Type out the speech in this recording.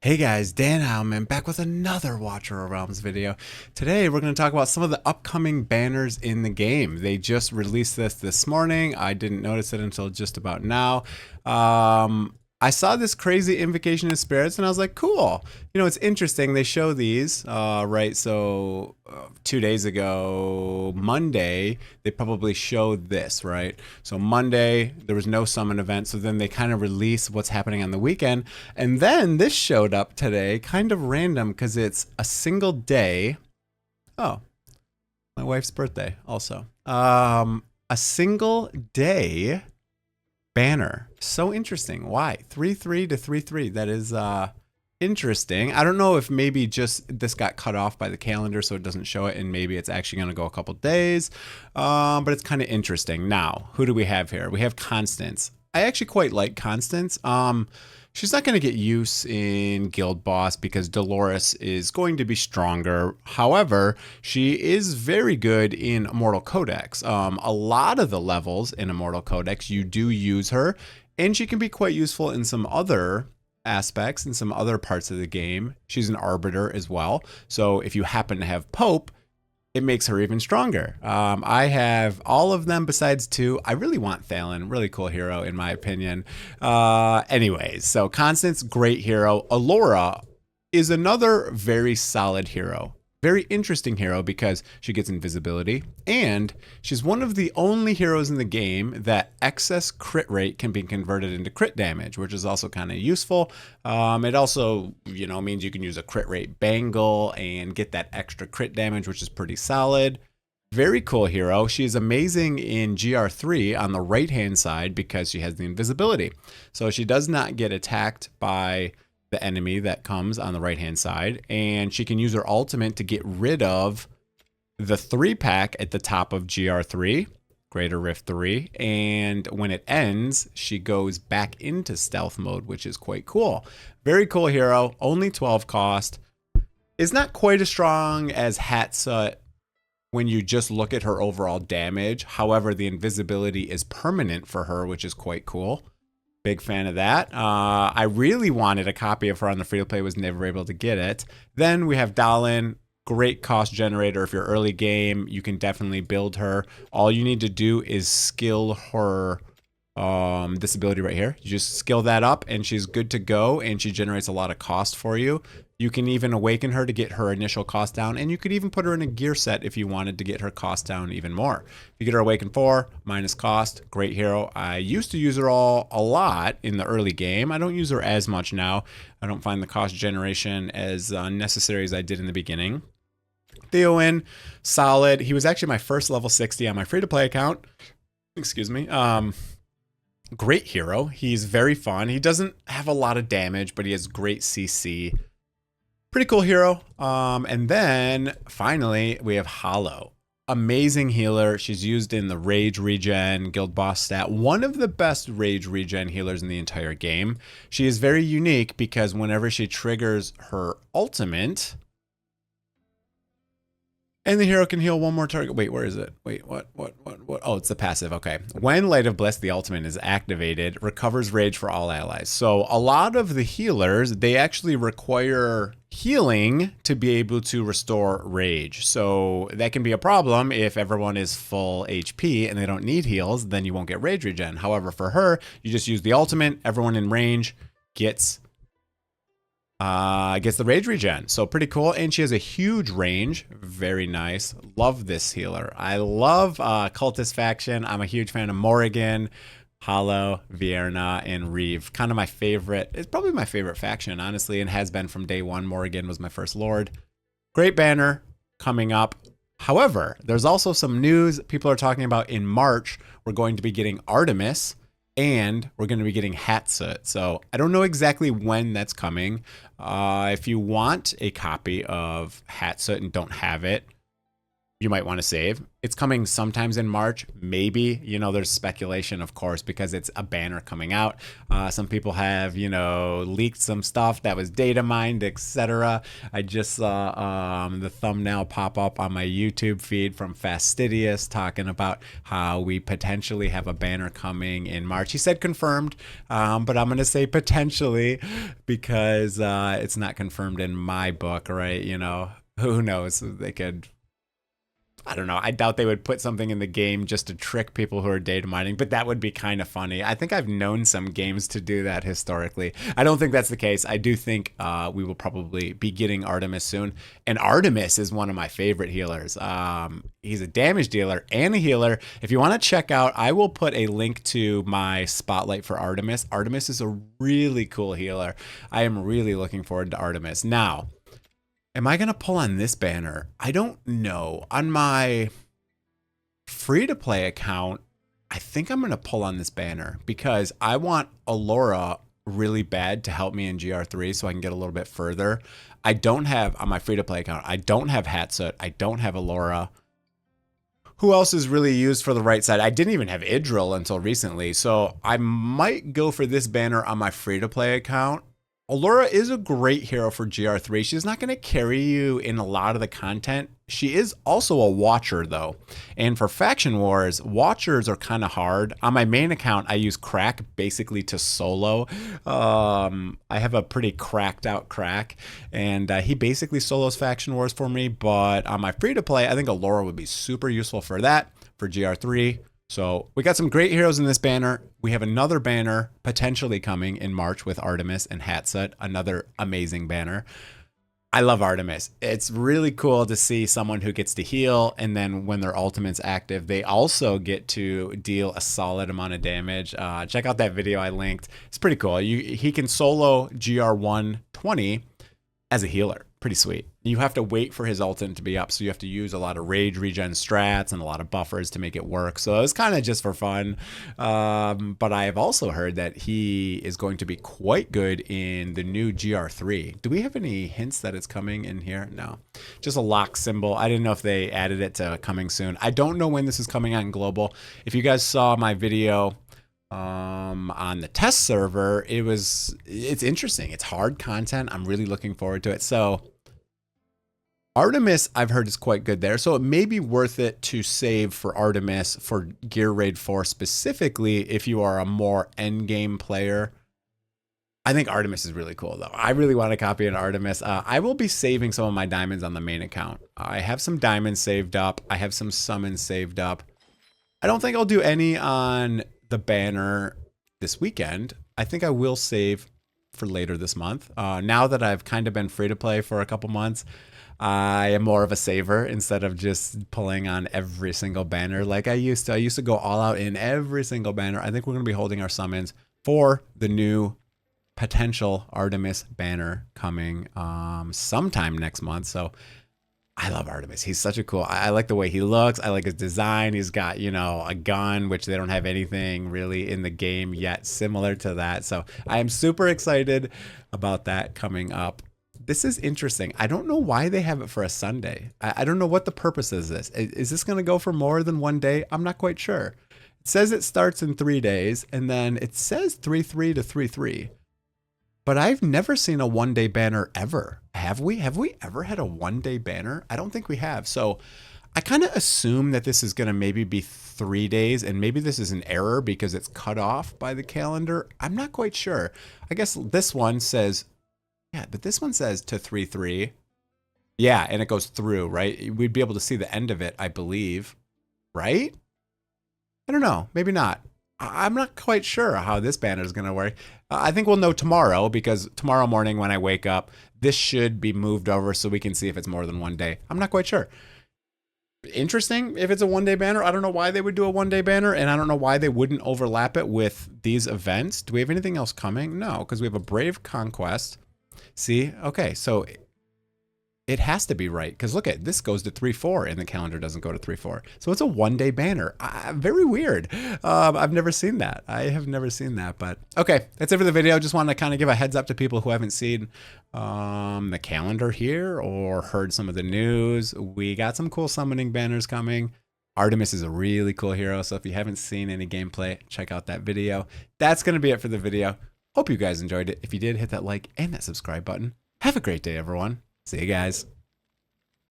Hey guys, Dan Howman back with another Watcher of Realms video. Today we're going to talk about some of the upcoming banners in the game. They just released this morning. I didn't notice it until just about now. I saw this crazy Invocation of Spirits and I was like, cool. You know, it's interesting. They show these, right? So 2 days ago, Monday, they probably showed this, right? So Monday, there was no summon event. So then they kind of release what's happening on the weekend. And then this showed up today, kind of random because it's a single day. Oh, my wife's birthday also. A single day banner. So interesting. Why? 3-3 to 3-3. That is interesting. I don't know if maybe just this got cut off by the calendar so it doesn't show it, and maybe it's actually going to go a couple days. But it's kind of interesting. Now, who do we have here? We have Constance. I actually quite like Constance. She's not going to get use in Guild Boss because Dolores is going to be stronger. However, she is very good in Immortal Codex. A lot of the levels in Immortal Codex, you do use her, and she can be quite useful in some other aspects, in some other parts of the game. She's an Arbiter as well. So if you happen to have Pope, it makes her even stronger. I have all of them besides two. I really want Thalen, really cool hero in my opinion. Anyways, so Constance, great hero. Alaura is another very solid hero. Very interesting hero because she gets invisibility and she's one of the only heroes in the game that excess crit rate can be converted into crit damage, which is also kind of useful. It also, means you can use a crit rate bangle and get that extra crit damage, which is pretty solid. Very cool hero. She is amazing in GR3 on the right hand side because she has the invisibility. So she does not get attacked by the enemy that comes on the right hand side, and she can use her ultimate to get rid of the 3-pack at the top of GR3, Greater Rift 3, and when it ends, she goes back into stealth mode, which is quite cool. Very cool hero, only 12 cost. Is not quite as strong as Hatsutt when you just look at her overall damage. However, the invisibility is permanent for her, which is quite cool. Big fan of that. I really wanted a copy of her on the free-to-play, was never able to get it. Then we have Dahlan, great cost generator. If you're early game, you can definitely build her. All you need to do is skill her this ability right here. You just skill that up and she's good to go, and she generates a lot of cost for you. You can even awaken her to get her initial cost down, and you could even put her in a gear set if you wanted to get her cost down even more. You get her awaken 4, minus cost, great hero. I used to use her a lot in the early game. I don't use her as much now. I don't find the cost generation as necessary as I did in the beginning. Theowen, solid. He was actually my first level 60 on my free-to-play account. Excuse me. Great hero. He's very fun. He doesn't have a lot of damage, but he has great CC. Pretty cool hero. And then finally we have Hollow. Amazing healer. She's used in the Rage regen, Guild Boss stat. One of the best Rage regen healers in the entire game. She is very unique because whenever she triggers her ultimate, and the hero can heal one more target. Wait, where is it? Wait, what? Oh, it's the passive. Okay. When Light of Bliss, the ultimate, is activated, recovers rage for all allies. So a lot of the healers, they actually require healing to be able to restore rage. So that can be a problem if everyone is full HP and they don't need heals, then you won't get rage regen. However, for her, you just use the ultimate, everyone in range gets the rage regen. So pretty cool. And she has a huge range. Very nice. Love this healer. I love Cultist faction. I'm a huge fan of Morrigan, Hollow, Vierna, and Reeve. Kind of my favorite. It's probably my favorite faction, honestly, and has been from day one. Morrigan was my first lord. Great banner coming up. However, there's also some news people are talking about. In March, we're going to be getting Artemis, and we're going to be getting Hatsutt. So I don't know exactly when that's coming. If you want a copy of Hatsutt and don't have it, you might want to save. It's coming sometimes in March, maybe. You know, there's speculation, of course, because it's a banner coming out. Some people have, you know, leaked some stuff that was data mined, etc. I just saw the thumbnail pop up on my YouTube feed from Fastidious talking about how we potentially have a banner coming in March. He said confirmed, but I'm going to say potentially because it's not confirmed in my book, right? You know, who knows? They could, I don't know. I doubt they would put something in the game just to trick people who are data mining, but that would be kind of funny. I think I've known some games to do that historically. I don't think that's the case. I do think we will probably be getting Artemis soon. And Artemis is one of my favorite healers. He's a damage dealer and a healer. If you want to check out, I will put a link to my spotlight for Artemis. Artemis is a really cool healer. I am really looking forward to Artemis. Now, am I going to pull on this banner? I don't know. On my free-to-play account, I think I'm going to pull on this banner because I want Alaura really bad to help me in GR3 so I can get a little bit further. I don't have, on my free-to-play account, I don't have Hatsutt. I don't have Alaura. Who else is really used for the right side? I didn't even have Idril until recently, so I might go for this banner on my free-to-play account. Alaura is a great hero for GR3. She's not going to carry you in a lot of the content. She is also a watcher, though. And for Faction Wars, watchers are kind of hard. On my main account, I use Crack basically to solo. I have a pretty cracked out Crack, and he basically solos Faction Wars for me. But on my free-to-play, I think Alaura would be super useful for that, for GR3. So we got some great heroes in this banner. We have another banner potentially coming in March with Artemis and Hatsutt, another amazing banner. I love Artemis. It's really cool to see someone who gets to heal, and then when their ultimate's active, they also get to deal a solid amount of damage. Check out that video I linked. It's pretty cool. He can solo GR 120 as a healer. Pretty sweet. You have to wait for his ultimate to be up, so you have to use a lot of rage regen strats and a lot of buffers to make it work. So it's kind of just for fun. But I have also heard that he is going to be quite good in the new GR3. Do we have any hints that it's coming in here? No. Just a lock symbol. I didn't know if they added it to coming soon. I don't know when this is coming on global. If you guys saw my video on the test server, it's interesting. It's hard content. I'm really looking forward to it. So Artemis, I've heard, is quite good there. So it may be worth it to save for Artemis for Gear Raid 4 specifically if you are a more endgame player. I think Artemis is really cool, though. I really want to copy an Artemis. I will be saving some of my diamonds on the main account. I have some diamonds saved up. I have some summons saved up. I don't think I'll do any on the banner this weekend. I think I will save for later this month. Now that I've kind of been free to play for a couple months, I am more of a saver instead of just pulling on every single banner like I used to. I used to go all out in every single banner. I think we're going to be holding our summons for the new potential Artemis banner coming sometime next month. So I love Artemis. He's such a cool, I like the way he looks. I like his design. He's got, you know, a gun, which they don't have anything really in the game yet similar to that. So I am super excited about that coming up. This is interesting. I don't know why they have it for a Sunday. I don't know what the purpose is this. Is this going to go for more than one day? I'm not quite sure. It says it starts in 3 days, and then it says 3-3 to 3-3. But I've never seen a one-day banner ever. Have we? Have we ever had a one-day banner? I don't think we have. So I kind of assume that this is going to maybe be 3 days, and maybe this is an error because it's cut off by the calendar. I'm not quite sure. I guess this one says, yeah, but this one says to 3-3. Yeah, and it goes through, right? We'd be able to see the end of it, I believe. Right? I don't know. Maybe not. I'm not quite sure how this banner is going to work. I think we'll know tomorrow, because tomorrow morning when I wake up, this should be moved over so we can see if it's more than 1 day. I'm not quite sure. Interesting if it's a one-day banner. I don't know why they would do a one-day banner, and I don't know why they wouldn't overlap it with these events. Do we have anything else coming? No, because we have a Brave Conquest. See? Okay, so It has to be right, because look at this, goes to 3/4 and the calendar doesn't go to 3/4. So it's a 1-day banner. Very weird. I've never seen that. I have never seen that. But okay, that's it for the video. Just wanted to kind of give a heads up to people who haven't seen the calendar here or heard some of the news. We got some cool summoning banners coming. Artemis is a really cool hero, so if you haven't seen any gameplay, check out that video. That's going to be it for the video. Hope you guys enjoyed it. If you did, hit that like and that subscribe button. Have a great day, everyone. See you guys.